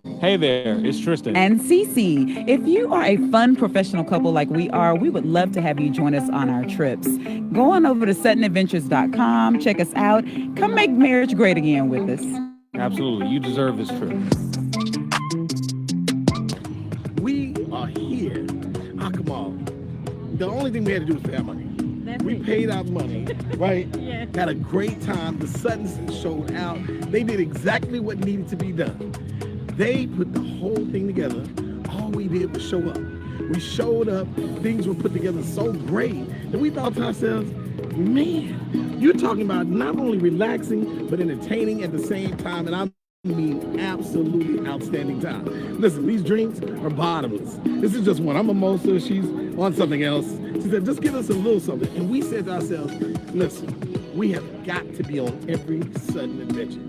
Hey there, it's Tristan. And Cece. If you are a fun professional couple like we are, we would love to have you join us on our trips. Go on over to SuttonAdventures.com, check us out. Come make marriage great again with us. Absolutely, you deserve this trip. We are here. Ah, come on. The only thing we had to do was pay our money. We paid our money, right? Yeah. Had a great time. The Suttons showed out. They did exactly what needed to be done. They put the whole thing together. All we did was show up. We showed up. Things were put together so great that we thought to ourselves, man, you're talking about not only relaxing, but entertaining at the same time. And I mean, absolutely outstanding time. Listen, these drinks are bottomless. This is just one. I'm a mimosa. She's on something else. She said, just give us a little something. And we said to ourselves, listen, we have got to be on every sudden adventure.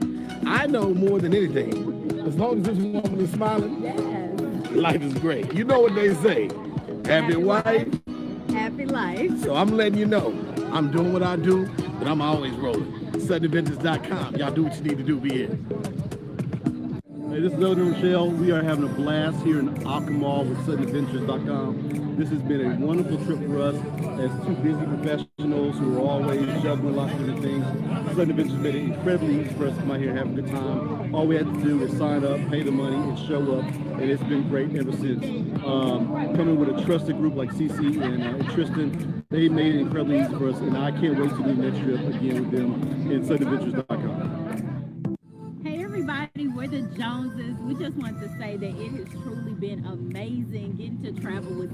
I know more than anything, as long as this woman is smiling, Yes. life is great. You know what they say, happy wife. Happy life. So I'm letting you know, I'm doing what I do, but I'm always rolling. SuttonAdventures.com. Y'all do what you need to do. Be here. Hey, this is Elder Michelle. We are having a blast here in Alcomal with SuttonAdventures.com. This has been a wonderful trip for us as two busy professionals who are always juggling lots of different things. Sutton Adventures made it incredibly easy for us to come out here and have a good time. All we had to do was sign up, pay the money, and show up, and it's been great ever since. Coming with a trusted group like Cece and Tristan, they made it incredibly easy for us, and I can't wait to do the next trip again with them in SuttonAdventures.com. Hey everybody, we're the Joneses. We just want to say that it has truly been amazing getting to travel with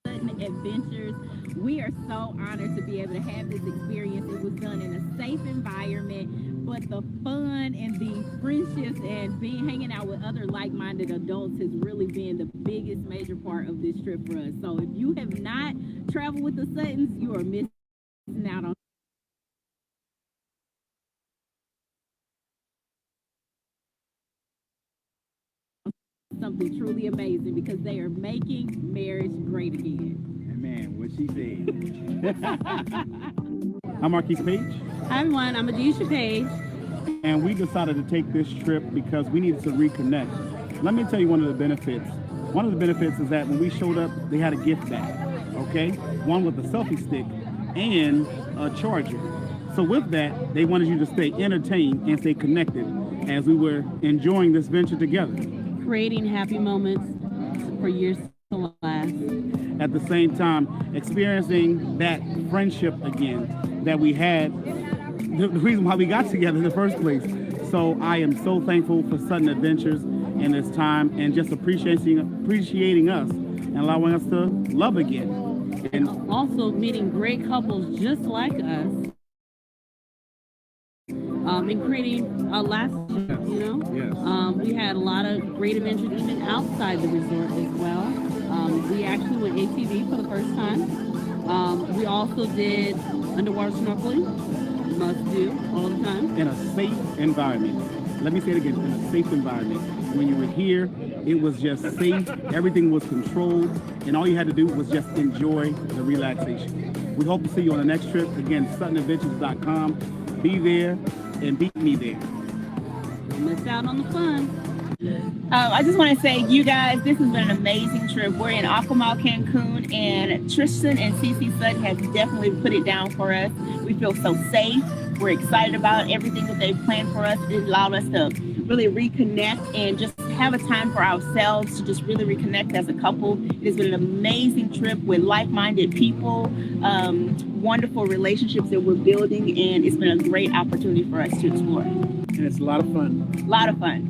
Sutton Adventures. We are so honored to be able to have this experience. It was done in a safe environment, but the fun and the friendships and being hanging out with other like-minded adults has really been the biggest major part of this trip for us. So if you have not traveled with the Suttons, you are missing out on something truly amazing because they are making marriage great again. Man, what she said. I'm Marquise Page, Hi everyone, I'm Adisha Page. and we decided to take this trip because we needed to reconnect. Let me tell you one of the benefits. One of the benefits is that when we showed up, they had a gift bag, okay? One with a selfie stick and a charger. So with that, they wanted you to stay entertained and stay connected as we were enjoying this venture together. Creating happy moments for years to last. At the same time, experiencing that friendship again that we had, the reason why we got together in the first place. So I am so thankful for Sutton Adventures in this time and just appreciating us and allowing us to love again. And also meeting great couples just like us. And creating a lasting, Yes. we had a lot of great adventures even outside the resort as well. We actually went ATV for the first time. We also did underwater snorkeling, must do all the time. In a safe environment. Let me say it again, in a safe environment. When you were here, it was just safe, everything was controlled, and all you had to do was just enjoy the relaxation. We hope to see you on the next trip. Again, SuttonAdventures.com. Be there and beat me there. Don't miss out on the fun. I just want to say, you guys, this has been an amazing trip. We're in Aquamal, Cancun, and Tristan and Cece Sutton have definitely put it down for us. We feel so safe. We're excited about everything that they've planned for us. It allowed us to really reconnect and just have a time for ourselves to just really reconnect as a couple. It has been an amazing trip with like-minded people, wonderful relationships that we're building, and it's been a great opportunity for us to explore. And it's a lot of fun. A lot of fun.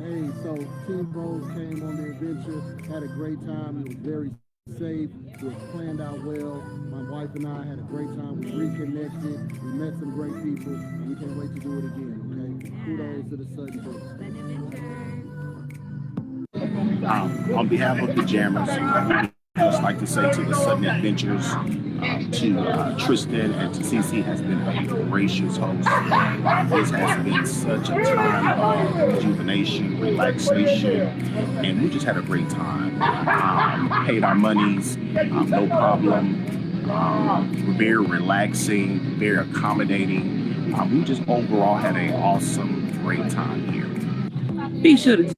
Hey, so Team Rose came on the adventure, had a great time. It was very safe. It was planned out well. My wife and I had a great time. We reconnected. We met some great people, and we can't wait to do it again. Okay, kudos to the Sutton folks. On behalf of the Jammers, I'd just like to say to the Sutton Adventures, to Tristan and to Cece has been a gracious host. This has been such a time of rejuvenation, relaxation, and we just had a great time. Paid our monies, no problem. very relaxing, very accommodating. We just overall had an awesome, great time here. Be sure to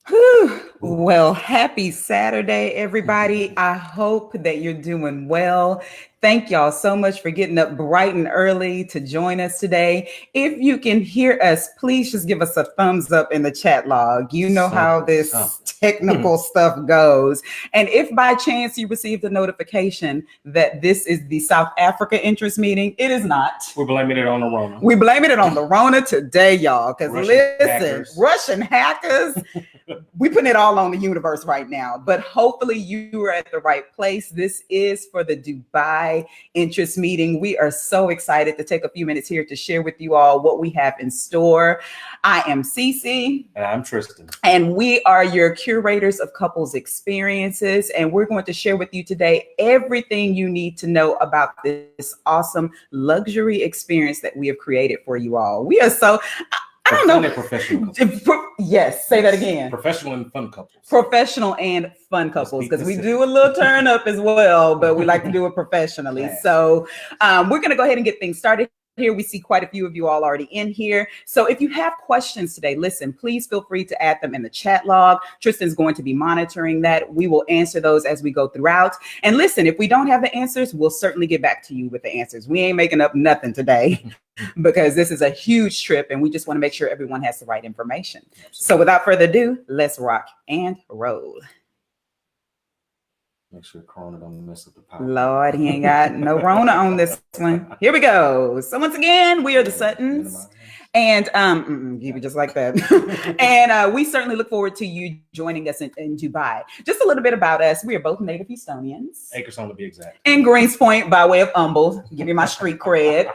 Whew. Well, happy Saturday, everybody. I hope that you're doing well. Thank y'all so much for getting up bright and early to join us today. If you can hear us, please just give us a thumbs up in the chat log. You know how this technical stuff goes. And if by chance you received a notification that this is the South Africa interest meeting, it is not. We're blaming it on the Rona. We're blaming it on the Rona today, y'all. Because listen, hackers. Russian hackers, we putting it all on the universe right now. But hopefully you are at the right place. This is for the Dubai interest meeting. We are so excited to take a few minutes here to share with you all what we have in store. I am Cece. And I'm Tristan. And we are your curators of couples experiences. And we're going to share with you today everything you need to know about this awesome luxury experience that we have created for you all. We are so... I don't know. Professional. Yes, say that again. Professional and fun couples. Professional and fun couples, because we do a little turn up as well, but we like to do it professionally. So we're going to go ahead and get things started. Here we see quite a few of you all already in here. So if you have questions today, listen, please feel free to add them in the chat log. Tristan's going to be monitoring that. We will answer those as we go throughout. And listen, if we don't have the answers, we'll certainly get back to you with the answers. We ain't making up nothing today because this is a huge trip and we just want to make sure everyone has the right information. So without further ado, let's rock and roll. Make sure Corona don't mess up the power. Lord, he ain't got no Rona on this one. Here we go. So once again, we are the Suttons. And keep it just like that. And we certainly look forward to you joining us in Dubai. Just a little bit about us. We are both native Houstonians. Acres to be exact. In Greens Point by way of Humble. Give you my street cred.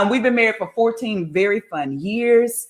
We've been married for 14 very fun years.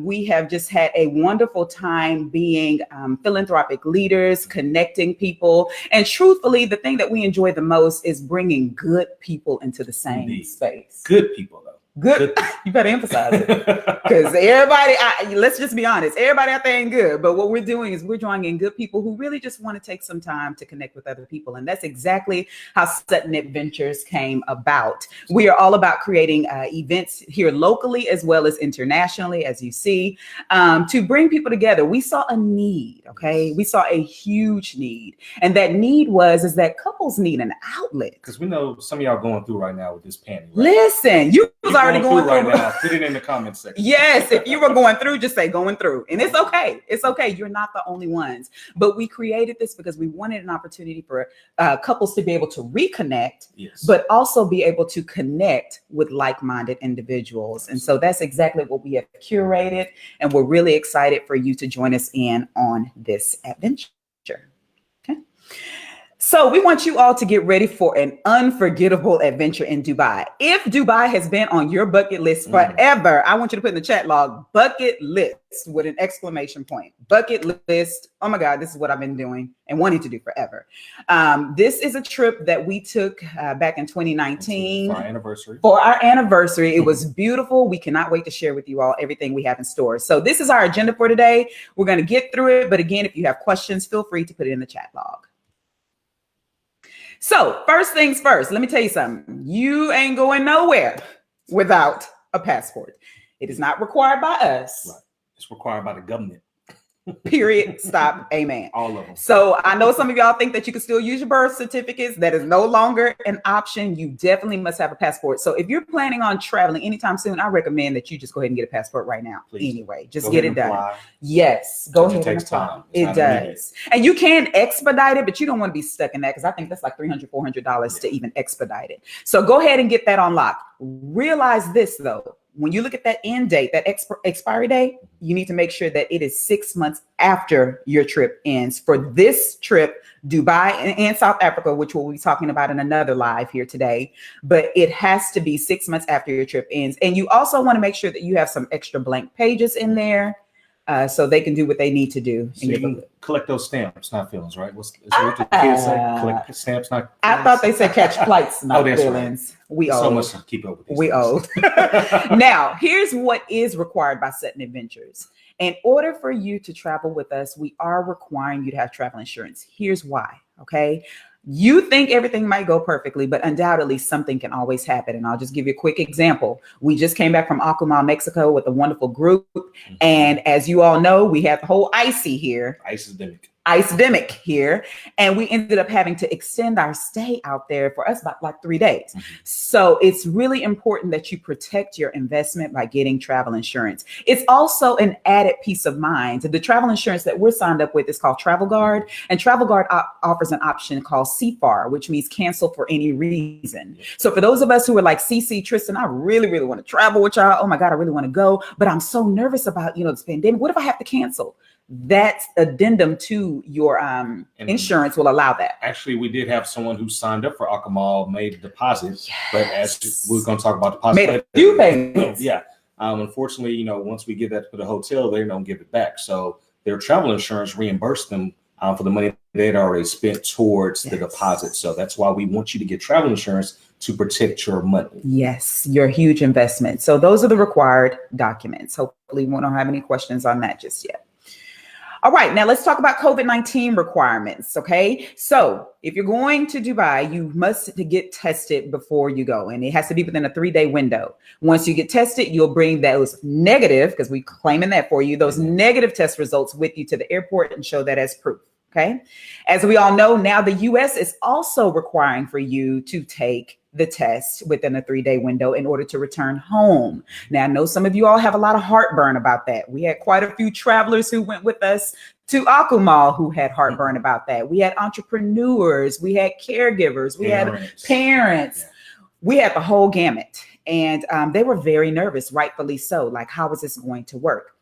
We have just had a wonderful time being philanthropic leaders, connecting people. And truthfully, the thing that we enjoy the most is bringing good people into the same space. Good people, though. Good. You better emphasize it. Because everybody, let's just be honest, everybody out there ain't good. But what we're doing is we're drawing in good people who really just want to take some time to connect with other people. And that's exactly how Sutton Adventures came about. We are all about creating events here locally as well as internationally, as you see, to bring people together. We saw a need, okay? We saw a huge need. And that need is that couples need an outlet. Because we know some of y'all going through right now with this pandemic. Right? Listen, you was already going through right now. Put it in the comments section. Yes, if you were going through, just say going through. And it's okay. It's okay. You're not the only ones. But we created this because we wanted an opportunity for couples to be able to reconnect, but also be able to connect with like-minded individuals. And so that's exactly what we have curated. And we're really excited for you to join us in on this adventure. Okay. So we want you all to get ready for an unforgettable adventure in Dubai. If Dubai has been on your bucket list forever, I want you to put in the chat log, bucket list with an exclamation point. Bucket list. Oh my God, this is what I've been doing and wanting to do forever. This is a trip that we took back in 2019. For our anniversary. For our anniversary. It was beautiful. We cannot wait to share with you all everything we have in store. So this is our agenda for today. We're going to get through it. But again, if you have questions, feel free to put it in the chat log. So first things first, let me tell you something. You ain't going nowhere without a passport. It is not required by us. Right. It's required by the government. Period. Stop. Amen. All of them. So I know some of y'all think that you can still use your birth certificates. That is no longer an option. You definitely must have a passport. So if you're planning on traveling anytime soon, I recommend that you just go ahead and get a passport right now. Please. Anyway, just get it done. Apply. Yes. Go ahead. It takes time. It does. And you can expedite it, but you don't want to be stuck in that because I think that's like $300, $400 to even expedite it. So go ahead and get that on lock. Realize this though. When you look at that end date, that expiry date, you need to make sure that it is 6 months after your trip ends. For this trip, Dubai and South Africa, which we'll be talking about in another live here today, but it has to be 6 months after your trip ends. And you also want to make sure that you have some extra blank pages in there. so they can do what they need to do. So you can collect those stamps, not feelings, right? What the kids say? Collect stamps, not feelings. I thought they said catch flights, not that's feelings. Right. We so owe. much to keep up with. We owe. Now, here's what is required by Sutton Adventures. In order for you to travel with us, we are requiring you to have travel insurance. Here's why, okay? You think everything might go perfectly, but undoubtedly something can always happen. And I'll just give you a quick example. We just came back from Akumal, Mexico with a wonderful group. And as you all know, we have the whole icy here. Ice-demic here. And we ended up having to extend our stay out there for us about like 3 days. So it's really important that you protect your investment by getting travel insurance. It's also an added peace of mind. The travel insurance that we're signed up with is called Travel Guard, and Travel Guard offers an option called CFAR, which means cancel for any reason. So for those of us who are like CC, Tristan, I really, really want to travel with y'all. Oh my God, I really want to go, but I'm so nervous about, this pandemic. What if I have to cancel? That addendum to your insurance will allow that. Actually, we did have someone who signed up for Akumal, made a deposit, but as we're going to talk about deposit, made a few payments. Yeah. Unfortunately, once we give that to the hotel, they don't give it back. So their travel insurance reimbursed them for the money they'd already spent towards the deposit. So that's why we want you to get travel insurance to protect your money. Yes, your huge investment. So those are the required documents. Hopefully we don't have any questions on that just yet. All right, now let's talk about COVID-19 requirements, okay? So if you're going to Dubai, you must get tested before you go, and it has to be within a 3-day window. Once you get tested, you'll bring those negative, because we're claiming that for you, those negative test results with you to the airport and show that as proof, okay? As we all know, now the US is also requiring for you to take the test within a 3-day window in order to return home. Now, I know some of you all have a lot of heartburn about that. We had quite a few travelers who went with us to Akumal who had heartburn about that. We had entrepreneurs, we had caregivers, we had parents. We had the whole gamut, and they were very nervous, rightfully so. Like, how is this going to work?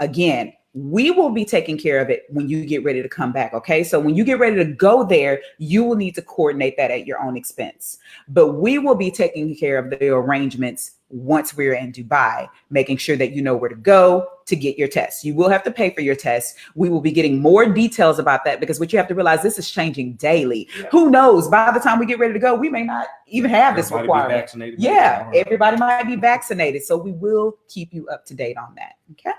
Again, we will be taking care of it when you get ready to come back. Okay. So when you get ready to go there, you will need to coordinate that at your own expense, but we will be taking care of the arrangements once we're in Dubai, making sure that you know where to go to get your test. You will have to pay for your test. We will be getting more details about that, because what you have to realize, this is changing daily. Yeah. Who knows? By the time we get ready to go, we may not even have this requirement. Yeah, everybody might be vaccinated. So we will keep you up to date on that. Okay.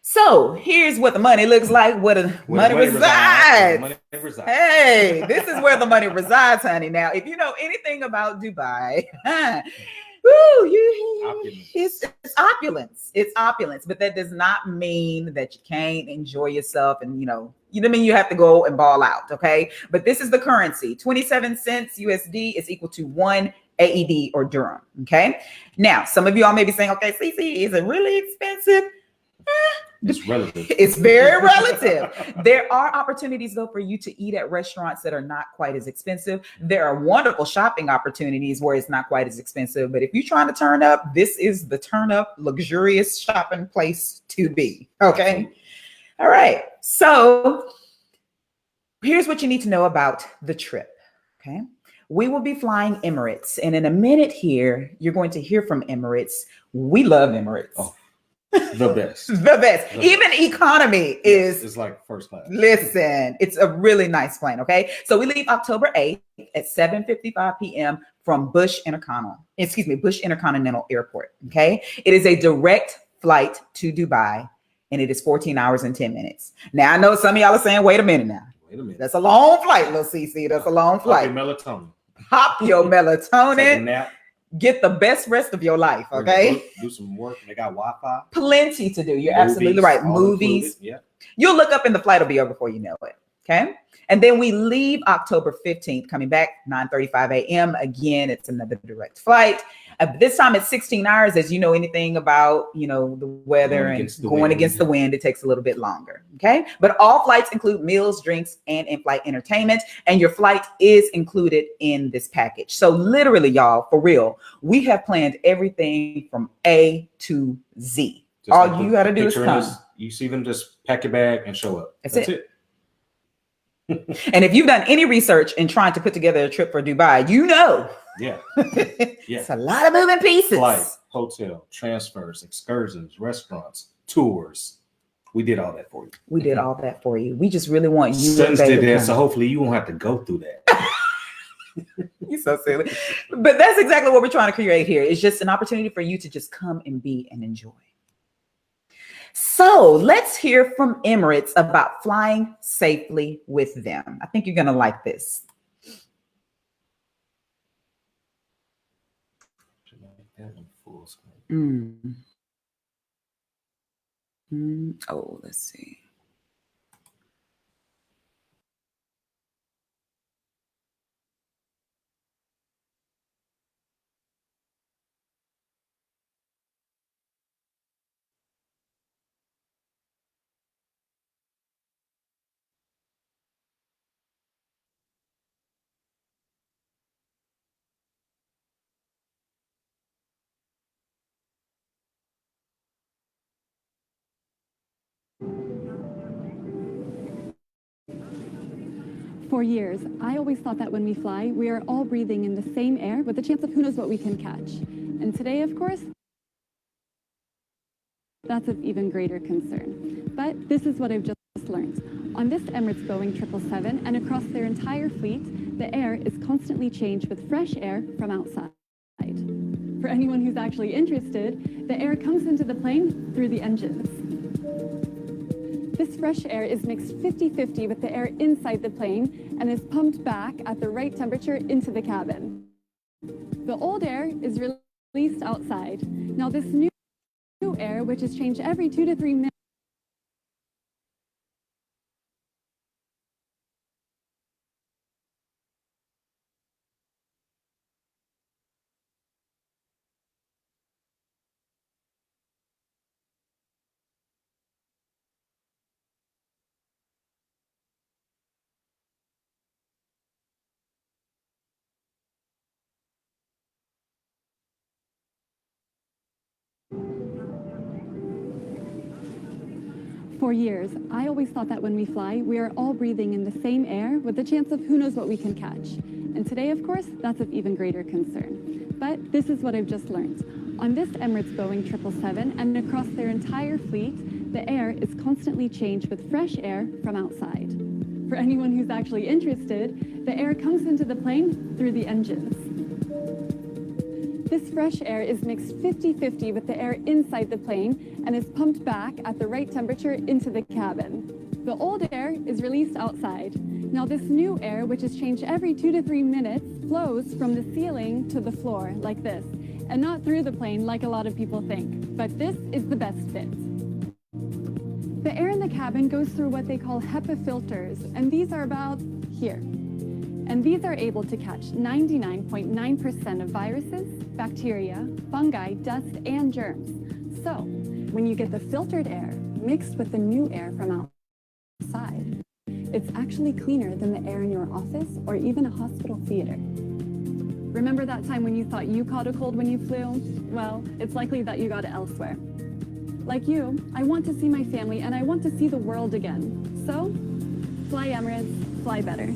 So here's what the money looks like, where the money resides. Hey, this is where the money resides, honey. Now, if you know anything about Dubai, it's opulence. It's opulence, but that does not mean that you can't enjoy yourself and, you know what I mean? You have to go and ball out, okay? But this is the currency. 27 cents USD is equal to 1 AED or dirham, okay? Now, some of you all may be saying, okay, CC, is it really expensive? It's relative. It's very relative. There are opportunities, though, for you to eat at restaurants that are not quite as expensive. There are wonderful shopping opportunities where it's not quite as expensive. But if you're trying to turn up, this is the turn up, luxurious shopping place to be. Okay. All right. So here's what you need to know about the trip. Okay. We will be flying Emirates. And in a minute here, you're going to hear from Emirates. We love Emirates. Oh. The best. The best. Even economy is it's like first class. Listen, it's a really nice plane. Okay. So we leave October 8th at 7:55 p.m. from Bush Intercontinental Airport. Okay. It is a direct flight to Dubai, and it is 14 hours and 10 minutes. Now I know some of y'all are saying, wait a minute now. That's a long flight, little CC. That's a long flight. Pop your melatonin. Take a nap. Get the best rest of your life, okay? Do some work. They got Wi-Fi. Plenty to do. You're absolutely right. Movies. Yeah. You'll look up and the flight will be over before you know it, okay? And then we leave October 15th, coming back 9:35 a.m. Again, it's another direct flight. This time it's 16 hours. As you know anything about, the weather and going against the wind, it takes a little bit longer, okay? But all flights include meals, drinks, and in-flight entertainment, and your flight is included in this package. So literally, y'all, for real, we have planned everything from A to Z. All you got to do is come. You see them, just pack your bag and show up. That's it. And if you've done any research in trying to put together a trip for Dubai, Yeah. It's a lot of moving pieces. Flight, hotel, transfers, excursions, restaurants, tours. We did all that for you. We did all that for you. We just really want you. Sons did that, so hopefully you won't have to go through that. You're so silly. But that's exactly what we're trying to create here. It's just an opportunity for you to just come and be and enjoy. So let's hear from Emirates about flying safely with them. I think you're going to like this. Oh, let's see. For years, I always thought that when we fly, we are all breathing in the same air with the chance of who knows what we can catch. And today, of course, that's of even greater concern. But this is what I've just learned. On this Emirates Boeing 777 and across their entire fleet, the air is constantly changed with fresh air from outside. For anyone who's actually interested, the air comes into the plane through the engines. This fresh air is mixed 50-50 with the air inside the plane and is pumped back at the right temperature into the cabin. The old air is released outside. Now this new air, which is changed every 2 to 3 minutes, For years, I always thought that when we fly, we are all breathing in the same air with the chance of who knows what we can catch. And today, of course, that's of even greater concern. But this is what I've just learned. On this Emirates Boeing 777 and across their entire fleet, the air is constantly changed with fresh air from outside. For anyone who's actually interested, the air comes into the plane through the engines. This fresh air is mixed 50-50 with the air inside the plane and is pumped back at the right temperature into the cabin. The old air is released outside. Now this new air, which is changed every 2 to 3 minutes, flows from the ceiling to the floor like this, and not through the plane like a lot of people think. But this is the best fit. The air in the cabin goes through what they call HEPA filters, and these are about here. And these are able to catch 99.9% of viruses, bacteria, fungi, dust, and germs. So, when you get the filtered air mixed with the new air from outside, it's actually cleaner than the air in your office or even a hospital theater. Remember that time when you thought you caught a cold when you flew? Well, it's likely that you got it elsewhere. Like you, I want to see my family and I want to see the world again. So, fly Emirates, fly better.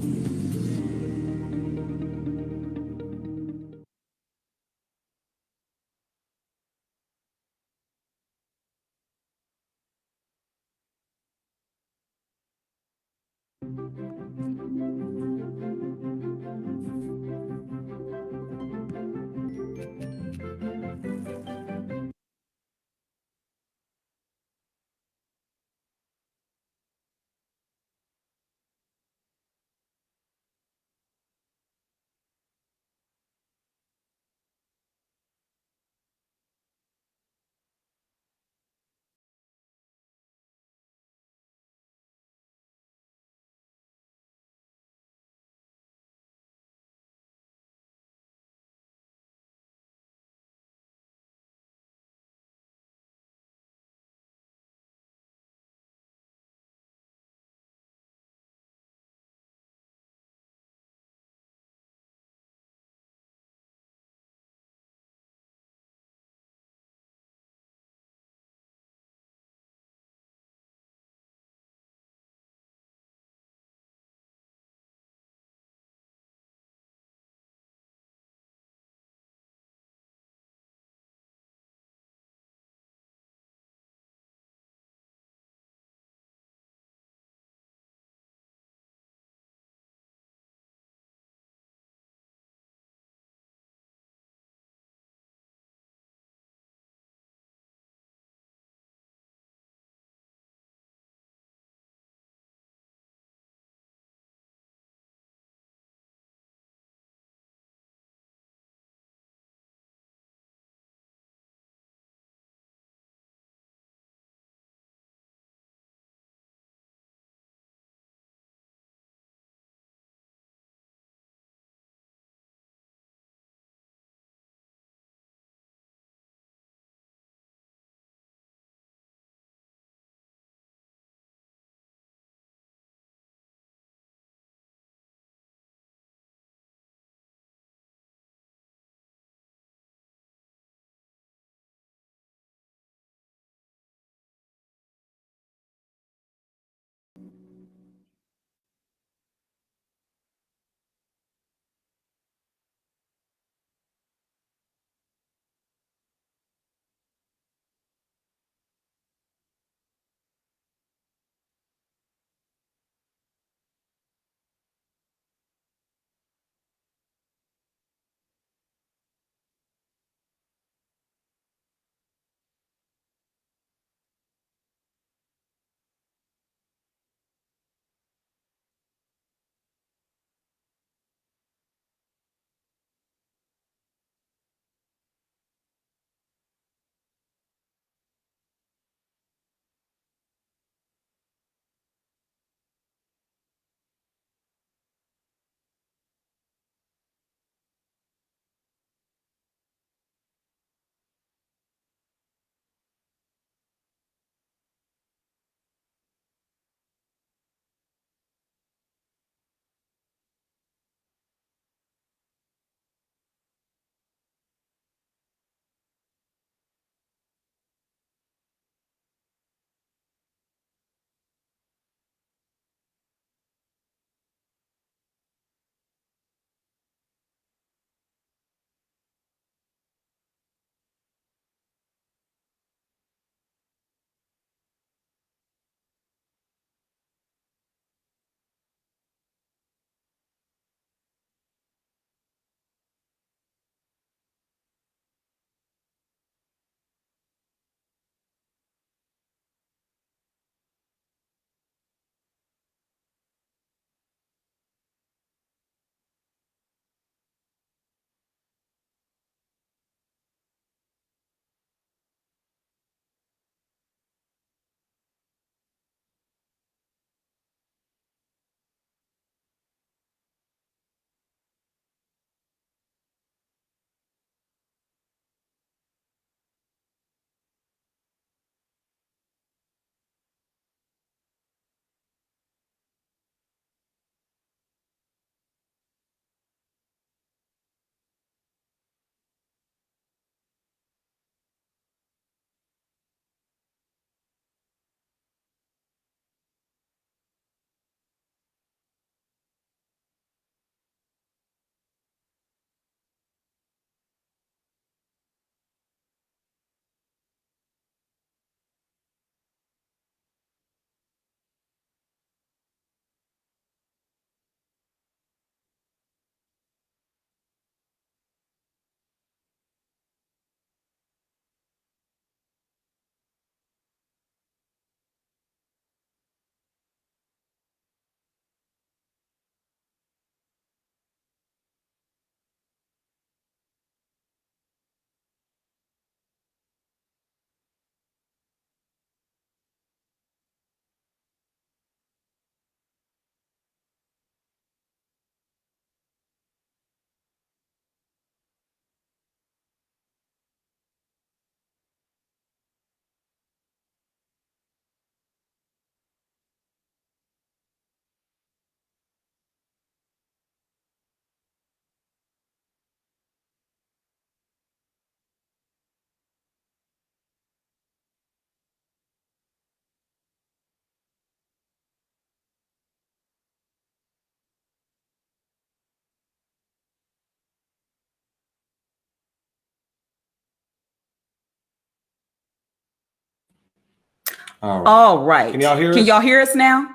All right. All right. Can y'all hear us? Can y'all hear us now?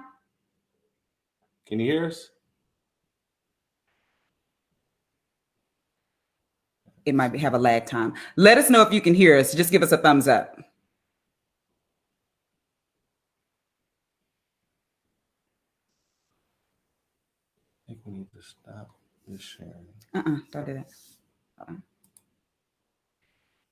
Can you hear us? It might have a lag time. Let us know if you can hear us. Just give us a thumbs up. I think we need to stop this sharing. Don't do that.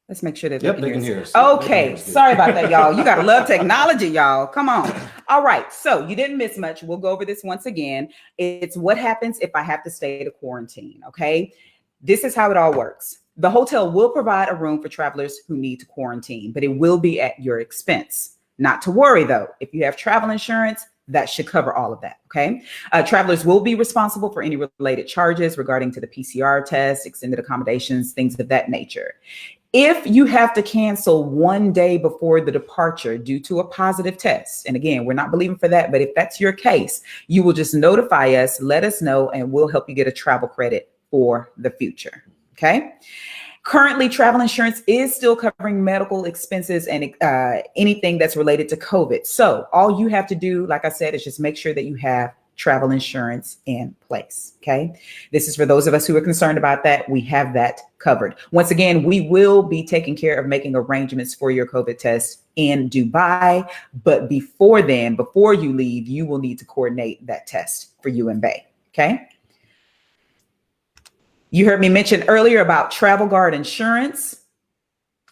Let's make sure that Yep, they can hear us. They can Okay, hear us good. sorry about that, y'all. You gotta love technology, y'all. Come on. All right, so you didn't miss much. We'll go over this once again. It's what happens if I have to stay to quarantine, okay? This is how it all works. The hotel will provide a room for travelers who need to quarantine, but it will be at your expense. Not to worry, though. If you have travel insurance, that should cover all of that, okay? Travelers will be responsible for any related charges regarding to the PCR test, extended accommodations, things of that nature. If you have to cancel one day before the departure due to a positive test, and again, we're not believing for that, but if that's your case, you will just notify us, let us know, and we'll help you get a travel credit for the future, okay? Currently, travel insurance is still covering medical expenses and anything that's related to COVID. So all you have to do, like I said, is just make sure that you have travel insurance in place. Okay. This is for those of us who are concerned about that. We have that covered. Once again, we will be taking care of making arrangements for your COVID test in Dubai. But before then, before you leave, you will need to coordinate that test for you and Bay. Okay. You heard me mention earlier about Travel Guard insurance.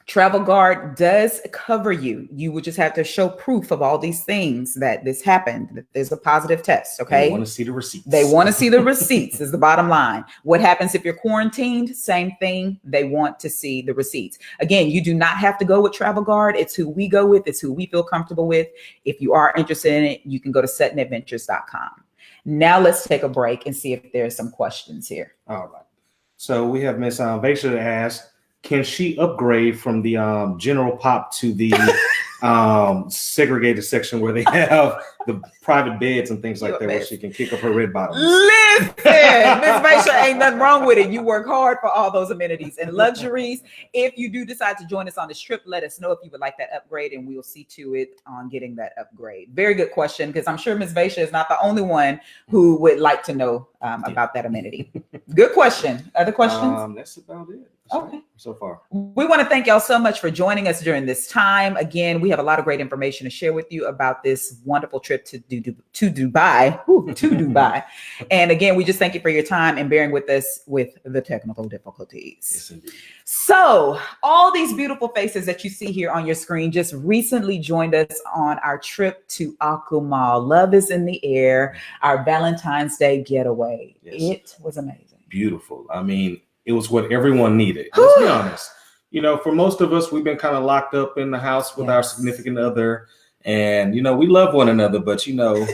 Travel Guard does cover you. You would just have to show proof of all these things that this happened, that there's a positive test, okay? They want to see the receipts. They want to see the receipts is the bottom line. What happens if you're quarantined? Same thing. They want to see the receipts. Again, you do not have to go with Travel Guard. It's who we go with. It's who we feel comfortable with. If you are interested in it, you can go to suttonadventures.com. Now let's take a break and see if there's some questions here. All right. So we have Miss Vaisha that asked, can she upgrade from the general pop to the segregated section where they have the private beds and things like that, where she can kick up her red bottoms? Listen, Miss Vaisha, ain't nothing wrong with it. You work hard for all those amenities and luxuries. If you do decide to join us on this trip, let us know if you would like that upgrade, and we'll see to it on getting that upgrade. Very good question, because I'm sure Miss Vaisha is not the only one who would like to know about that amenity. Good question. Other questions? That's about it. Okay. So far. We want to thank y'all so much for joining us during this time. Again, we have a lot of great information to share with you about this wonderful trip to Dubai. To Dubai. And again, we just thank you for your time and bearing with us with the technical difficulties. Yes, indeed. So all these beautiful faces that you see here on your screen just recently joined us on our trip to Akumal. Love is in the air, our Valentine's Day getaway. Yes. It was amazing. Beautiful. I mean, it was what everyone needed. Let's be honest. You know, for most of us, we've been kind of locked up in the house with our significant other. And, you know, we love one another, but, you know,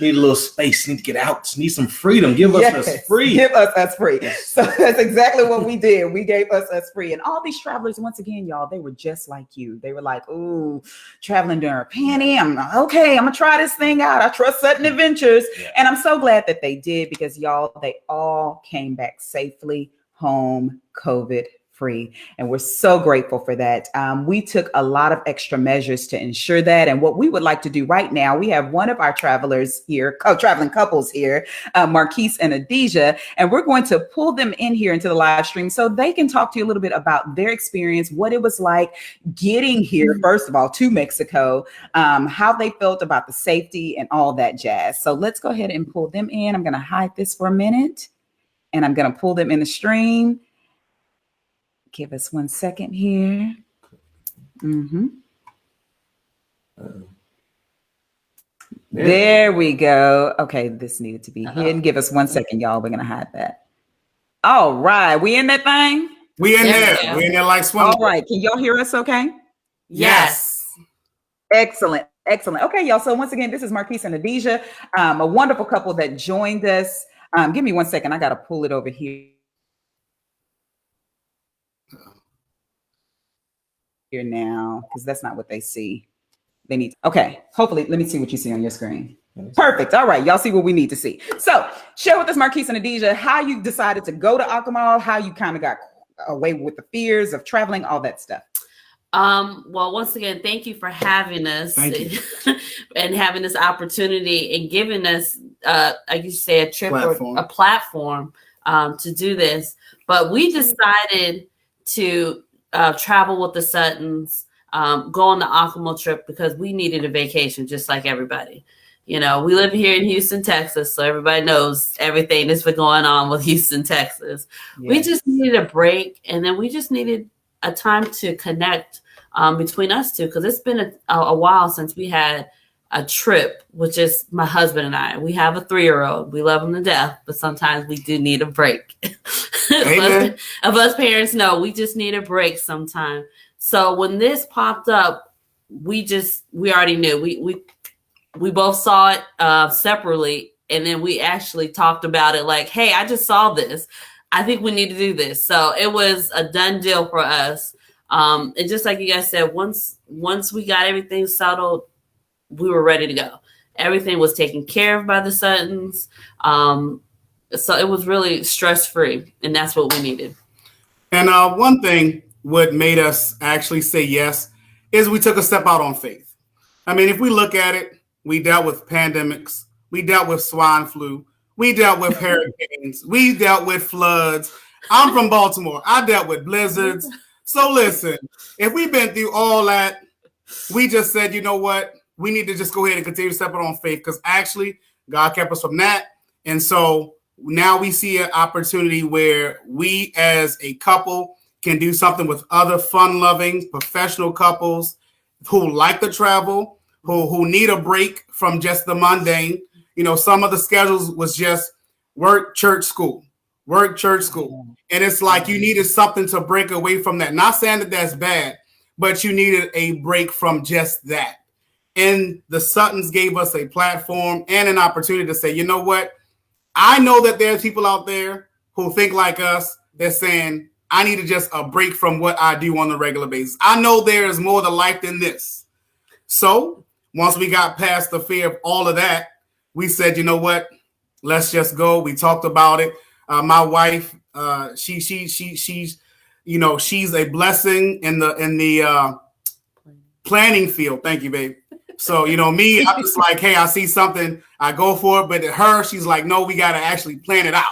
need a little space, need to get out, need some freedom. Give us free. Give us free. So that's exactly what we did. We gave us free. And all these travelers, once again, y'all, they were just like you. They were like, ooh, traveling during a pandemic. I'm going to try this thing out. I trust Sutton Adventures. Yeah. And I'm so glad that they did, because y'all, they all came back safely home, COVID free. And we're so grateful for that. We took a lot of extra measures to ensure that. And what we would like to do right now, we have one of our travelers here, traveling couples here, Marquise and Adija, and we're going to pull them in here into the live stream so they can talk to you a little bit about their experience, what it was like getting here, first of all, to Mexico, how they felt about the safety and all that jazz. So let's go ahead and pull them in. I'm going to hide this for a minute, and I'm going to pull them in the stream. Give us 1 second here. There we go. Okay, this needed to be hidden. Give us 1 second, y'all. We're going to hide that. All right. We in that thing? We in there. We in there like swimming. All right. Can y'all hear us okay? Yes. Excellent. Excellent. Okay, y'all. So once again, this is Marquise and Adija, a wonderful couple that joined us. Give me 1 second. I got to pull it over here now, because that's not what they see. They need. Okay, hopefully, let me see what you see on your screen. Perfect. All right, y'all see what we need to see. So share with us, Marquise and Adija, how you decided to go to Akumal, how you kind of got away with the fears of traveling, all that stuff. Well, once again, thank you for having us Thank you. and having this opportunity and giving us, like you say, a trip Platform. or a platform to do this. But we decided to travel with the Suttons, go on the Akamo trip because we needed a vacation just like everybody. You know, we live here in Houston, Texas, so everybody knows everything that's been going on with Houston, Texas. Yes. We just needed a break, and then we just needed a time to connect between us two because it's been a while since we had a trip with just my husband and I. We have a 3-year-old. We love him to death, but sometimes we do need a break. Of us parents know we just need a break sometime. So when this popped up, we already knew. We both saw it separately, and then we actually talked about it like, hey, I just saw this. I think we need to do this. So it was a done deal for us. And just like you guys said, once we got everything settled, we were ready to go. Everything was taken care of by the Suttons. So it was really stress-free, and that's what we needed. And one thing what made us actually say yes is we took a step out on faith. I mean, if we look at it, we dealt with pandemics. We dealt with swine flu. We dealt with hurricanes. We dealt with floods. I'm from Baltimore. I dealt with blizzards. So listen, if we've been through all that, we just said, you know what? We need to just go ahead and continue to step out on faith because actually God kept us from that. And so now we see an opportunity where we as a couple can do something with other fun-loving professional couples who like to travel, who need a break from just the mundane. You know, some of the schedules was just work, church, school, work, church, school. And it's like you needed something to break away from that. Not saying that that's bad, but you needed a break from just that. And the Suttons gave us a platform and an opportunity to say, you know what? I know that there's people out there who think like us. They're saying, I need to just a break from what I do on a regular basis. I know there is more to life than this. So once we got past the fear of all of that, we said, you know what? Let's just go. We talked about it. My wife, she's a blessing in the planning field. Thank you, babe. So, me, I'm just like, hey, I see something, I go for it. But her, she's like, no, we got to actually plan it out.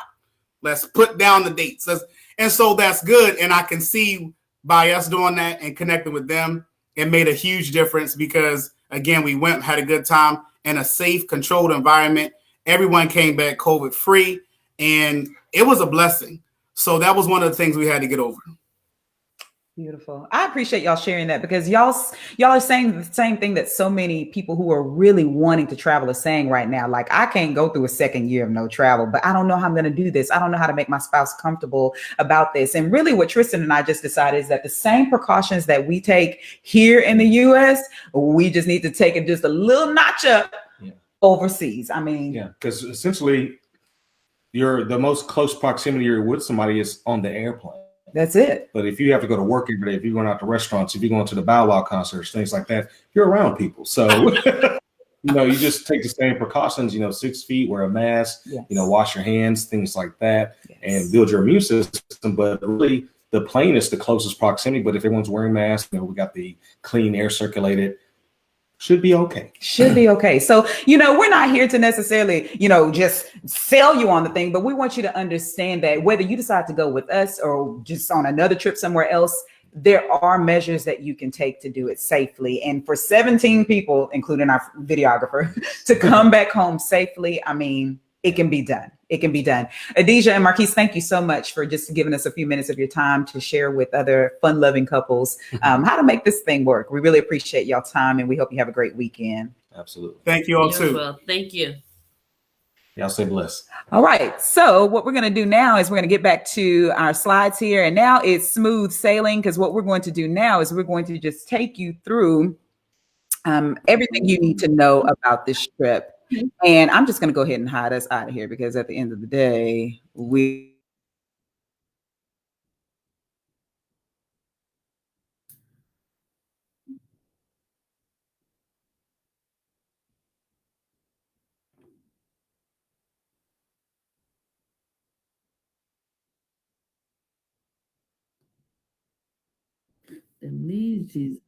Let's put down the dates. And so that's good. And I can see by us doing that and connecting with them, it made a huge difference because, again, we went, had a good time in a safe, controlled environment. Everyone came back COVID-free, and it was a blessing. So that was one of the things we had to get over. Beautiful. I appreciate y'all sharing that because y'all are saying the same thing that so many people who are really wanting to travel are saying right now. Like, I can't go through a second year of no travel, but I don't know how I'm going to do this. I don't know how to make my spouse comfortable about this. And really what Tristan and I just decided is that the same precautions that we take here in the US, we just need to take it just a little notch up overseas. I mean, because essentially the most close proximity you're with somebody is on the airplane. That's it. But if you have to go to work every day, if you're going out to restaurants, if you're going to the Bow Wow concerts, things like that, you're around people. So, you just take the same precautions, 6 feet, wear a mask, wash your hands, things like that, and build your immune system. But really, the plane is the closest proximity. But if everyone's wearing masks, we got the clean air circulated. Should be okay. Should be okay. So, we're not here to necessarily, just sell you on the thing, but we want you to understand that whether you decide to go with us or just on another trip somewhere else, there are measures that you can take to do it safely. And for 17 people, including our videographer, to come back home safely, I mean, it can be done. It can be done. Adija and Marquise, thank you so much for just giving us a few minutes of your time to share with other fun-loving couples how to make this thing work. We really appreciate y'all time, and we hope you have a great weekend. Absolutely. Thank you all too. Well, thank you. Y'all stay blessed. All right. So what we're going to do now is we're going to get back to our slides here. And now it's smooth sailing because what we're going to do now is we're going to just take you through everything you need to know about this trip. And I'm just going to go ahead and hide us out of here because at the end of the day, we And these Jesus.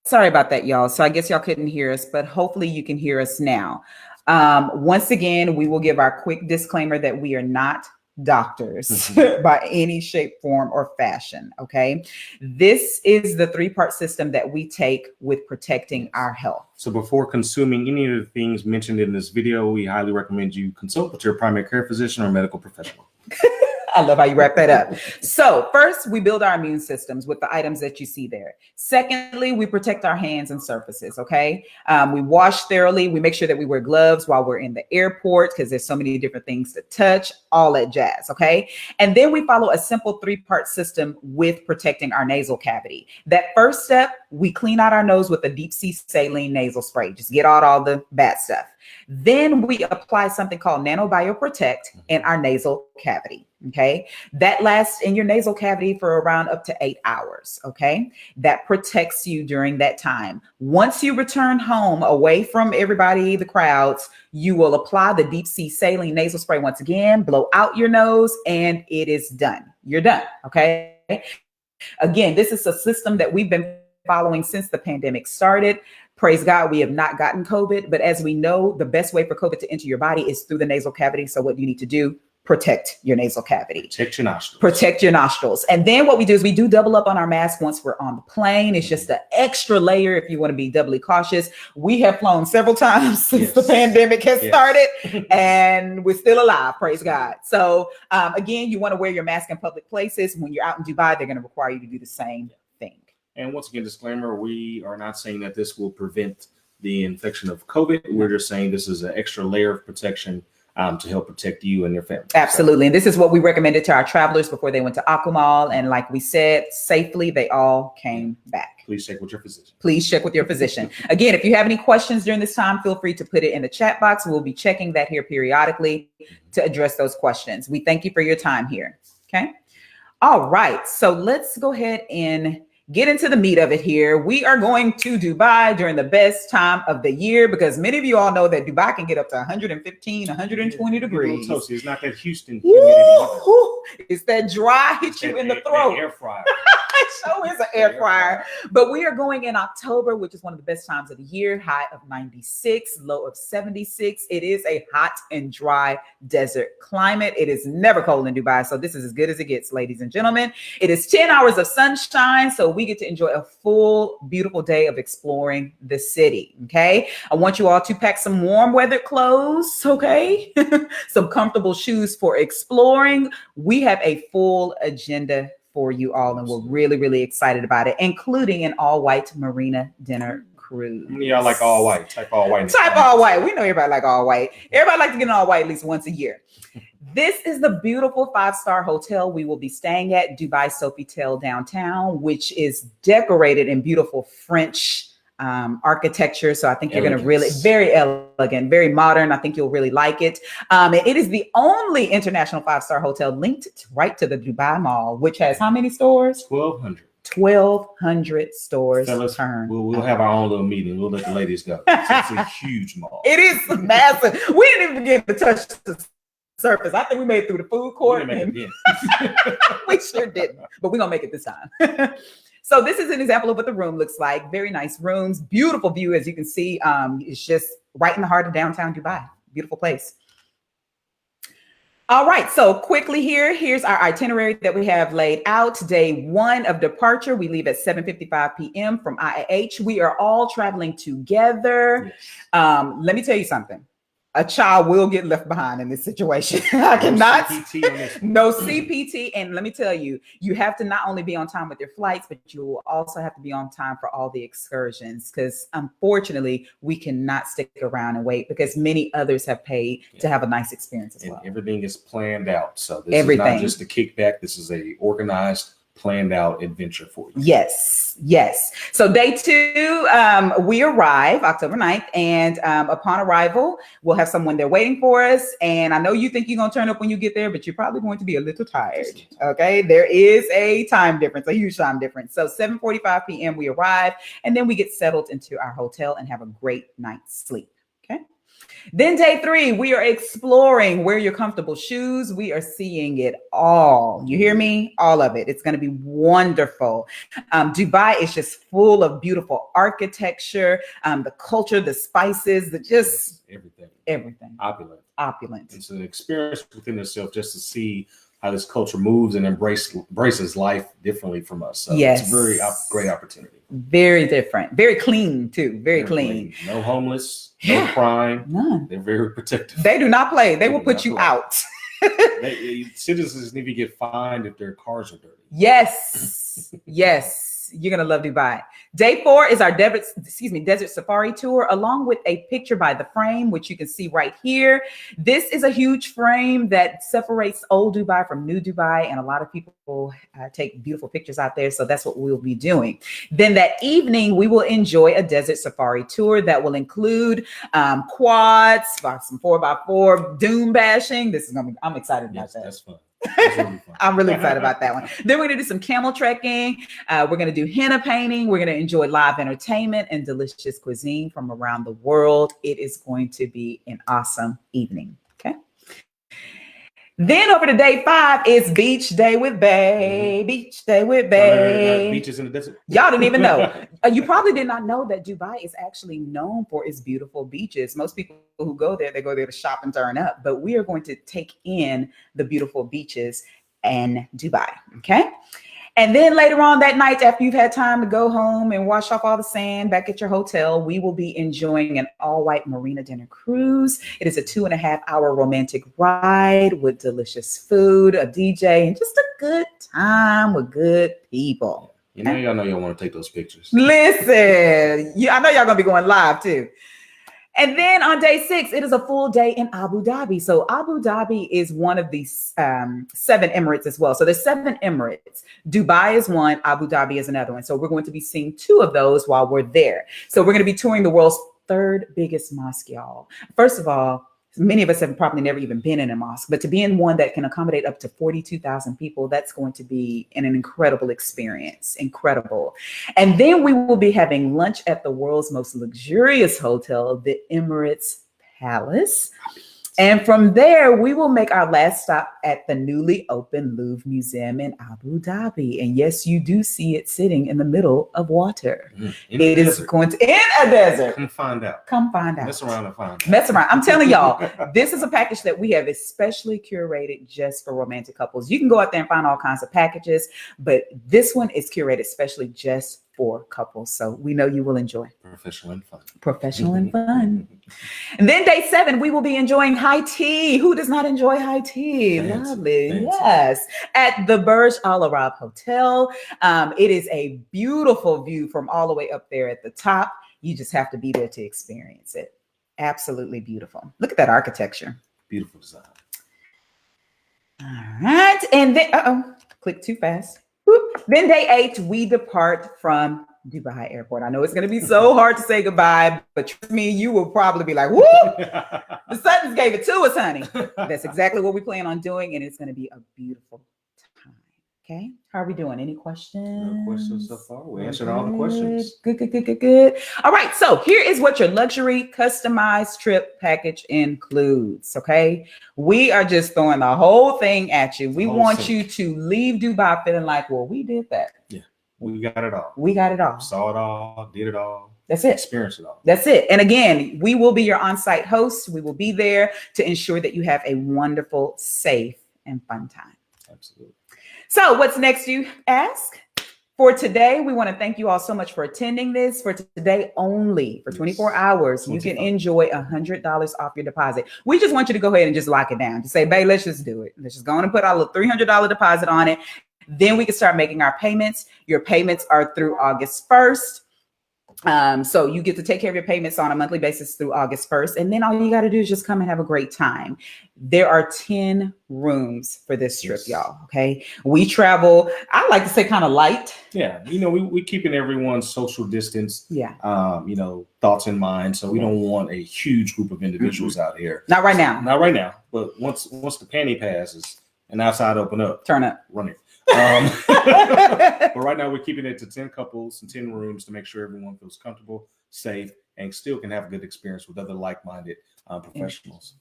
Sorry about that, y'all. So I guess y'all couldn't hear us, but hopefully you can hear us now. Once again, we will give our quick disclaimer that we are not doctors by any shape, form, or fashion. Okay. This is the 3-part system that we take with protecting our health. So before consuming any of the things mentioned in this video, we highly recommend you consult with your primary care physician or medical professional. I love how you wrap that up. So first, we build our immune systems with the items that you see there. Secondly, we protect our hands and surfaces, okay? We wash thoroughly. We make sure that we wear gloves while we're in the airport because there's so many different things to touch, all that jazz, okay? And then we follow a simple 3-part system with protecting our nasal cavity. That first step, we clean out our nose with a deep sea saline nasal spray. Just get out all the bad stuff. Then we apply something called NanoBioProtect in our nasal cavity. Okay. That lasts in your nasal cavity for around up to 8 hours. Okay. That protects you during that time. Once you return home away from everybody, the crowds, you will apply the deep sea saline nasal spray once again, blow out your nose, and it is done. You're done. Okay. Again, this is a system that we've been following since the pandemic started. Praise God, we have not gotten COVID, but as we know, the best way for COVID to enter your body is through the nasal cavity. So what you need to do, protect your nasal cavity. Protect your nostrils. Protect your nostrils. And then what we do is we do double up on our mask once we're on the plane. It's just an extra layer if you want to be doubly cautious. We have flown several times since the pandemic has started and we're still alive, praise God. So again, you want to wear your mask in public places. When you're out in Dubai, they're going to require you to do the same thing. And once again, disclaimer, we are not saying that this will prevent the infection of COVID. We're just saying this is an extra layer of protection to help protect you and your family. Absolutely. And this is what we recommended to our travelers before they went to Akumal. And like we said, safely, they all came back. Please check with your physician. Please check with your physician. Again, if you have any questions during this time, feel free to put it in the chat box. We'll be checking that here periodically to address those questions. We thank you for your time here. Okay. All right, so let's go ahead and get into the meat of it here. We are going to Dubai during the best time of the year because many of you all know that Dubai can get up to 115, 120 degrees. It's not that Houston humidity. It's that dry hit you in the throat. Air fryer. It sure is an air fryer. But we are going in October, which is one of the best times of the year. High of 96, low of 76. It is a hot and dry desert climate. It is never cold in Dubai. So this is as good as it gets, ladies and gentlemen. It is 10 hours of sunshine. So we get to enjoy a full, beautiful day of exploring the city. Okay. I want you all to pack some warm weather clothes. Okay. Some comfortable shoes for exploring. We have a full agenda for you all, and we're really, really excited about it, including an all-white marina dinner cruise. Yeah, I like all white. Type all white. Type all white. We know everybody like all white. Everybody like to get an all white at least once a year. This is the beautiful 5-star hotel we will be staying at, Dubai Sofitel downtown, which is decorated in beautiful French architecture. So I think you're going to really, very elegant, very modern. I think you'll really like it. It is the only international 5-star hotel linked right to the Dubai Mall, which has how many stores? 1,200. 1,200 stores. Fellas, we'll have our own little meeting. We'll let the ladies go. It's a huge mall. It is massive. We didn't even get to touch the surface. I think we made it through the food court. We sure didn't, but we're going to make it this time. So this is an example of what the room looks like. Very nice rooms, beautiful view. As you can see, it's just right in the heart of downtown Dubai. Beautiful place. All right, so quickly here's our itinerary that we have laid out. Day 1 of departure, we leave at 7:55 p.m. from IAH. We are all traveling together. Yes. Let me tell you something. A child will get left behind in this situation. I cannot. No CPT. And let me tell you, you have to not only be on time with your flights, but you will also have to be on time for all the excursions. Because unfortunately, we cannot stick around and wait because many others have paid to have a nice experience as well. And everything is planned out. So this is not just a kickback. This is a organized, planned out adventure for you. Yes. So day 2, we arrive October 9th, and upon arrival, we'll have someone there waiting for us. And I know you think you're going to turn up when you get there, but you're probably going to be a little tired. Okay. There is a time difference, a huge time difference. So 7:45 p.m. we arrive, and then we get settled into our hotel and have a great night's sleep. Okay. Then day 3, we are exploring. Wear your comfortable shoes. We are seeing it all. You hear me? All of it. It's going to be wonderful. Dubai is just full of beautiful architecture, the culture, the spices, everything. Opulent. It's an experience within itself just to see how this culture moves and embraces life differently from us. So it's a very great opportunity. Very different. Very clean too. Very clean. No homeless, no crime. None. They're very protective. They do not play. They will put you out. Citizens need to get fined if their cars are dirty. Yes. You're going to love Dubai. Day 4 is our desert safari tour, along with a picture by the frame, which you can see right here. This is a huge frame that separates old Dubai from new Dubai. And a lot of people take beautiful pictures out there. So that's what we'll be doing. Then that evening, we will enjoy a desert safari tour that will include quads, some 4x4 dune bashing. I'm excited about that. That's fun. I'm really excited about that one. Then we're going to do some camel trekking. We're going to do henna painting. We're going to enjoy live entertainment and delicious cuisine from around the world. It is going to be an awesome evening. Okay. Then over to day 5 is beach day with Bae. Beach day with Bae. Beaches in the desert. Y'all didn't even know. You probably did not know that Dubai is actually known for its beautiful beaches. Most people who go there, they go there to shop and turn up. But we are going to take in the beautiful beaches in Dubai. Okay. And then later on that night, after you've had time to go home and wash off all the sand back at your hotel, we will be enjoying an all-white marina dinner cruise. It is a 2.5-hour romantic ride with delicious food, a DJ, and just a good time with good people. Y'all know y'all want to take those pictures. Listen, I know y'all going to be going live too. And then on day 6, it is a full day in Abu Dhabi. So Abu Dhabi is one of these 7 Emirates as well. So there's 7 Emirates. Dubai is one, Abu Dhabi is another one. So we're going to be seeing 2 of those while we're there. So we're going to be touring the world's 3rd biggest mosque, y'all. First of all, Many of us have probably never even been in a mosque, but to be in one that can accommodate up to 42,000 people, that's going to be an incredible experience. Incredible. And then we will be having lunch at the world's most luxurious hotel, the Emirates Palace. And from there, we will make our last stop at the newly opened Louvre Museum in Abu Dhabi. And yes, you do see it sitting in the middle of water. It is going to in a desert. Come find out. Come find out. Mess around and find out. Mess around. I'm telling y'all, this is a package that we have especially curated just for romantic couples. You can go out there and find all kinds of packages, but this one is curated especially just for couples. So we know you will enjoy. Professional and fun. Professional and fun. And then day 7, we will be enjoying high tea. Who does not enjoy high tea? Fancy. Lovely. Fancy. Yes. At the Burj Al Arab Hotel. It is a beautiful view from all the way up there at the top. You just have to be there to experience it. Absolutely beautiful. Look at that architecture. Beautiful design. All right. And then, click too fast. Whoop. Then day 8, we depart from Dubai Airport. I know it's going to be so hard to say goodbye, but trust me, you will probably be like, whoop, the Suttons gave it to us, honey. That's exactly what we plan on doing, and it's going to be a beautiful time. Okay. How are we doing? Any questions? No questions so far. We answered all the questions. Good. All right. So here is what your luxury customized trip package includes. Okay. We are just throwing the whole thing at you. We want you to leave Dubai feeling like, well, we did that. Yeah. We got it all. We got it all. Saw it all. Did it all. That's it. Experience it all. That's it. And again, we will be your on-site hosts. We will be there to ensure that you have a wonderful, safe, and fun time. Absolutely. So what's next, you ask? For today, we want to thank you all so much for attending this. For today only, for 24 hours, you can enjoy $100 off your deposit. We just want you to go ahead and just lock it down. Just say, babe, let's just do it. Let's just go on and put our little $300 deposit on it. Then we can start making our payments. Your payments are through August 1st. So you get to take care of your payments on a monthly basis through August 1st. And then all you got to do is just come and have a great time. There are 10 rooms for this trip, y'all. Okay. We travel, I like to say kind of light. Yeah. You know, we keeping everyone's social distance, yeah. Thoughts in mind. So we don't want a huge group of individuals out here. Not right now. Not right now. But once the panty passes and outside open up, turn up, run it. But right now we're keeping it to 10 couples and 10 rooms to make sure everyone feels comfortable, safe, and still can have a good experience with other like-minded professionals.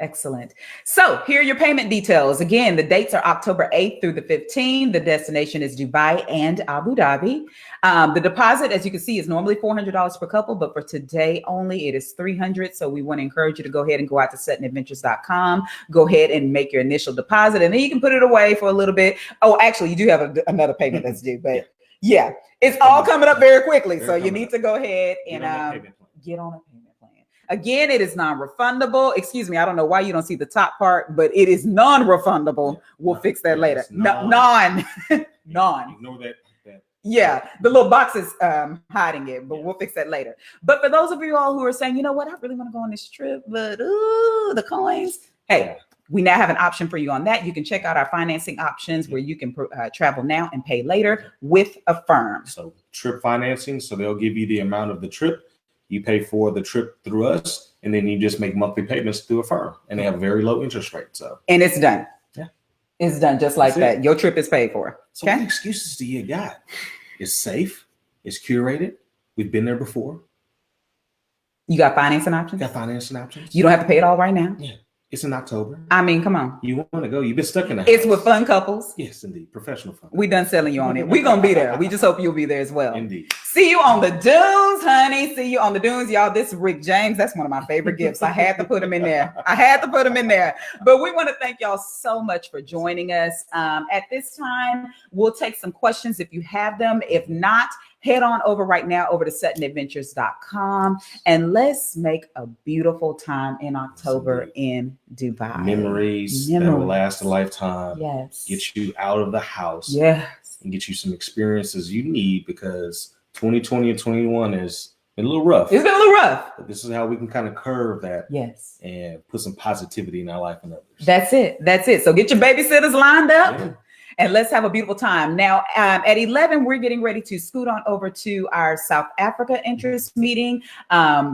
Excellent. So here are your payment details. Again, the dates are October 8th through the 15th. The destination is Dubai and Abu Dhabi. The deposit, as you can see, is normally $400 per couple, but for today only, it is $300. So we want to encourage you to go ahead and go out to SuttonAdventures.com. Go ahead and make your initial deposit, and then you can put it away for a little bit. Oh, actually, you do have another payment that's due, but yeah, it's all coming up very quickly. So you need to go ahead and get on a payment. Again, it is non-refundable. Excuse me, I don't know why you don't see the top part, but it is non-refundable. We'll fix that later. Non. Ignore that. Yeah, the little box is hiding it, but we'll fix that later. But for those of you all who are saying, you know what, I really want to go on this trip, but the coins. Hey, we now have an option for you on that. You can check out our financing options where you can travel now and pay later with Affirm. So trip financing, so they'll give you the amount of the trip. You pay for the trip through us, and then you just make monthly payments through Affirm, and they have a very low interest rate. So, and it's done. Yeah, it's done just like that. Your trip is paid for. So, what excuses do you got? It's safe. It's curated. We've been there before. You got financing options. You don't have to pay it all right now. Yeah, it's in October. I mean, come on. You want to go? You've been stuck in the house. It's with fun couples. Yes, indeed. Professional fun. We done selling you on it. We're gonna be there. We just hope you'll be there as well. Indeed. See you on the dunes, honey. See you on the dunes, y'all. This is Rick James. That's one of my favorite gifts. I had to put him in there. But we want to thank y'all so much for joining us. At this time, we'll take some questions if you have them. If not, head on over right now over to SuttonAdventures.com and let's make a beautiful time in October in Dubai. Memories that will last a lifetime. Yes. Get you out of the house. Yes. And get you some experiences you need, because 2020 and 21 has been a little rough. It's been a little rough. But this is how we can kind of curve that. Yes. And put some positivity in our life and others. That's it. So get your babysitters lined up. Yeah. And let's have a beautiful time. Now, at 11, we're getting ready to scoot on over to our South Africa interest meeting.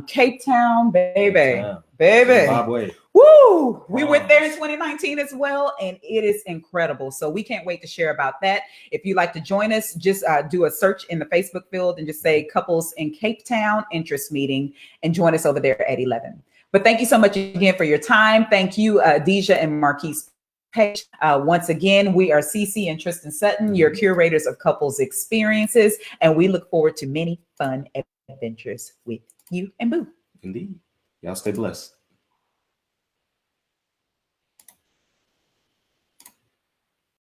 Cape Town, baby. Zimbabwe. Woo! We went there in 2019 as well, and it is incredible. So we can't wait to share about that. If you'd like to join us, just do a search in the Facebook field and just say Couples in Cape Town interest meeting and join us over there at 11. But thank you so much again for your time. Thank you, Deja and Marquise Page. Once again, we are CC and Tristan Sutton, your curators of couples experiences, and we look forward to many fun adventures with you and Boo. Indeed. Y'all stay blessed.